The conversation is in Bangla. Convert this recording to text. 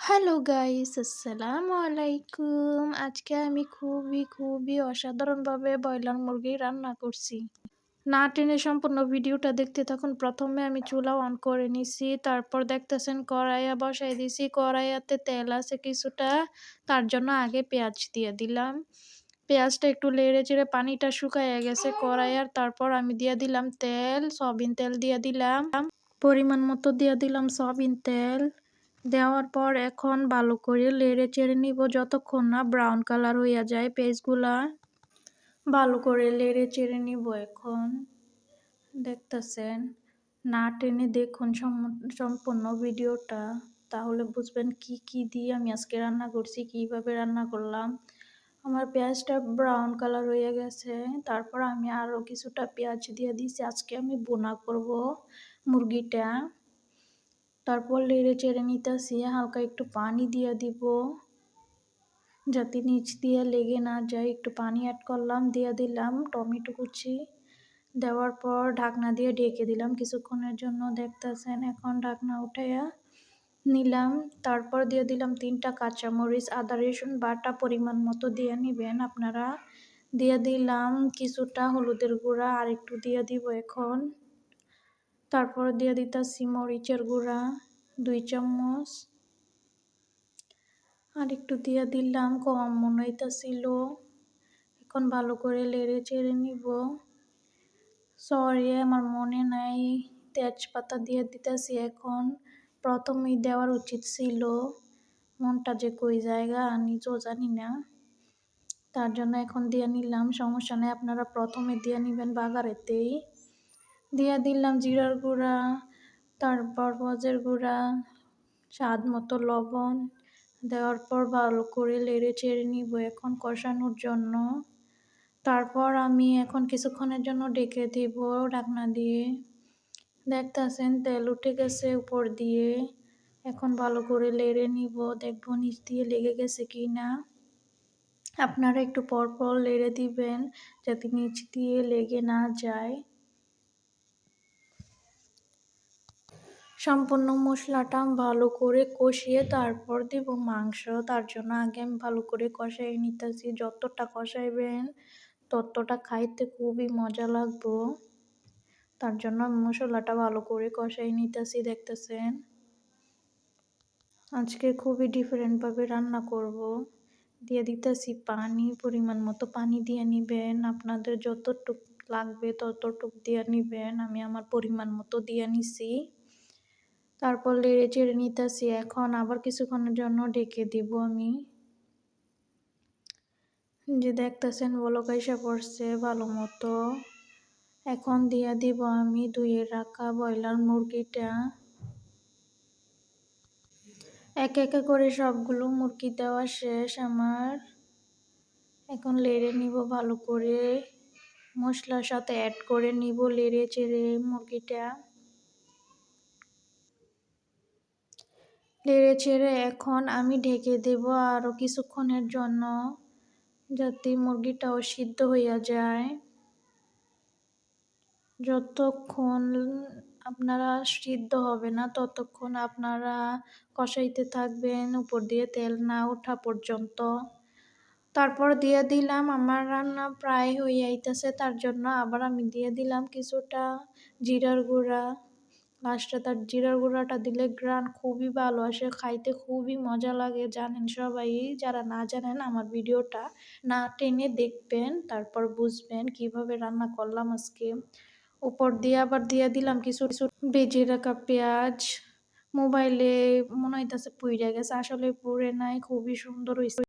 হ্যালো গাইস, আসসালামু আলাইকুম। আজকে আমি খুবই অসাধারণভাবে ব্রয়লার মুরগি রান্না করছি। না টেনে সম্পূর্ণ ভিডিওটা দেখতে থাকুন। প্রথমে আমি চুলা অন করে নিছি, তারপর দেখতেছেন কড়াইয়া বসাই দিছি। কড়াইয়াতে তেল আছে কিছুটা, তার জন্য আগে পেঁয়াজ দিয়ে দিলাম। পেঁয়াজটা একটু নেড়ে চেড়ে পানিটা শুকাইয়া গেছে কড়াইয়ার, তারপর আমি দিয়ে দিলাম তেল, সয়াবিন তেল দিয়ে দিলাম, পরিমাণ মতো দিয়ে দিলাম সয়াবিন তেল। দেওয়ার পর এখন ভালো করে নেড়ে চেড়ে নিব যতক্ষণ না ব্রাউন কালার হইয়া যায় পেঁয়াজগুলা। ভালো করে নেড়ে চেড়ে নিব। এখন দেখতেছেন, না টেনে দেখুন সম্পূর্ণ ভিডিওটা, তাহলে বুঝবেন কি কি দিয়ে আমি আজকে রান্না করছি, কিভাবে রান্না করলাম। আমার পেঁয়াজটা ব্রাউন কালার হয়ে গেছে, তারপর আমি আরও কিছুটা পেঁয়াজ দিয়ে দিছি। আজকে আমি বোনা করব মুরগিটা। তারপর নেড়ে চেড়ে নিতেছি, হালকা একটু পানি দিয়ে দিব যাতে নিচ দিয়ে লেগে না যায়। একটু পানি অ্যাড করলাম, দিয়ে দিলাম টমেটো কুচি। দেওয়ার পর ঢাকনা দিয়ে ঢেকে দিলাম কিছুক্ষণের জন্য। দেখতেছেন, এখন ঢাকনা উঠাইয়া নিলাম। তারপর দিয়ে দিলাম 3টা কাঁচামরিচ, আদা রসুন বাটা পরিমাণ মতো দিয়ে নেবেন আপনারা। দিয়ে দিলাম কিছুটা হলুদের গুঁড়া, আর একটু দিয়ে দিব এখন। তারপর দিয়ে দিতেছি মরিচের গুঁড়া 2 চামচ, আর একটু দিয়ে দিলাম, কম মনে হইতেছিল। এখন ভালো করে নেড়ে চেড়ে নিব। সরি, আমার মনে নাই, তেজপাতা দিয়ে দিতেছি এখন। প্রথমেই দেওয়ার উচিত ছিল, মনটা যে কই জায়গা নিজেও জানি না, তার জন্য এখন দিয়ে নিলাম। সমস্যা নেই, আপনারা প্রথমে দিয়ে নেবেন বাগারেতেই। দিয়ে দিলাম জিরার গুঁড়া, তারপর মরিচের গুঁড়া, স্বাদ মতো লবণ। দেওয়ার পর ভালো করে নেড়ে চেড়ে নিব এখন কষানোর জন্য। তারপর আমি এখন কিছুক্ষণের জন্য ঢেকে দিব ঢাকনা দিয়ে। দেখতেছেন তেল উঠে গেছে উপর দিয়ে। এখন ভালো করে নেড়ে নিব, দেখবো নিচ দিয়ে লেগে গেছে কি না। আপনারা একটু পর নেড়ে দিবেন যাতে নিচ দিয়ে লেগে না যায়। সম্পূর্ণ মশলাটা ভালো করে কষিয়ে তারপর দিব মাংস। তার জন্য আগে আমি ভালো করে কষাই নিতেছি। যতটা কষাইবেন ততটা খাইতে খুবই মজা লাগবো, তার জন্য মশলাটা ভালো করে কষাই নিতেছি। দেখতেছেন, আজকে খুবই ডিফারেন্টভাবে রান্না করব। দিয়ে দিতেছি পানি, পরিমাণ মতো পানি দিয়ে নিবেন। আপনাদের যতটুক লাগবে ততটুক দিয়ে নিবেন। আমি আমার পরিমাণ মতো দিয়ে নিছি। তারপর নেড়ে চেড়ে নিতেছি। এখন আবার কিছুক্ষণের জন্য ঢেকে দিব আমি। যে দেখতেছেন বলক আইসা পড়ছে ভালো মতো। এখন দিয়ে দিব আমি ধুয়ে রাখা ব্রয়লার মুরগিটা। একে একে করে সবগুলো মুরগি দেওয়া শেষ আমার। এখন নেড়ে নিব ভালো করে, মশলার সাথে অ্যাড করে নিব নেড়ে চেড়ে মুরগিটা। নেড়ে চেড়ে এখন আমি ঢেকে দেব আরও কিছুক্ষণের জন্য, যাতে মুরগিটাও সিদ্ধ হইয়া যায়। যতক্ষণ আপনারা সিদ্ধ হবে না ততক্ষণ আপনারা কষাইতে থাকবেন উপর দিয়ে তেল না ওঠা পর্যন্ত। তারপর দিয়ে দিলাম, আমার রান্না প্রায় হয়ে আইতেছে, তার জন্য আবার আমি দিয়ে দিলাম কিছুটা জিরার গুঁড়া। লাস্টে তার জিরার গুঁড়াটা দিলে ঘ্রাণ খুবই ভালো আসে, খাইতে খুবই মজা লাগে। জানেন সবাই, যারা না জানেন আমার ভিডিওটা না টেনে দেখবেন, তারপর বুঝবেন কিভাবে রান্না করলাম আজকে। উপর দিয়ে আবার দিয়ে দিলাম কিছু ভেজে রাখা পেঁয়াজ। মোবাইলে মনে হইতেছে পুড়ে গেছে, আসলে পুড়ে নাই, খুবই সুন্দর হয়েছে।